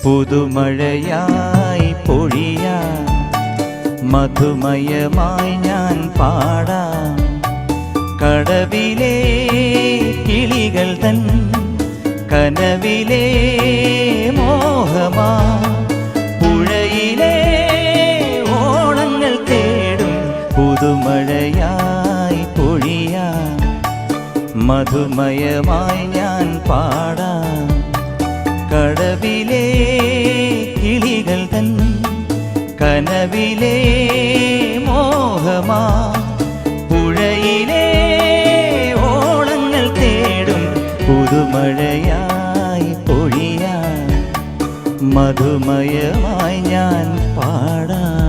പുതുമഴയായി പൊഴിയാൻ മധുമയമായി ഞാൻ പാടാം. കടവിലെ കിളികൾ തൻ കനവിലെ മോഹമാ പുഴയിലെ ഓളങ്ങൾ തേടും പുതുമഴയായി പൊഴിയാൻ മധുമയമായി ഞാൻ പാടാം. കടവിലെ കിളികൾ തൻ കനവിലെ മോഹമാ പുഴയിലെ ഓളങ്ങൾ തേടും പുതുമഴയായി പൊഴിയാൻ മധുമയമായി ഞാൻ പാടാം.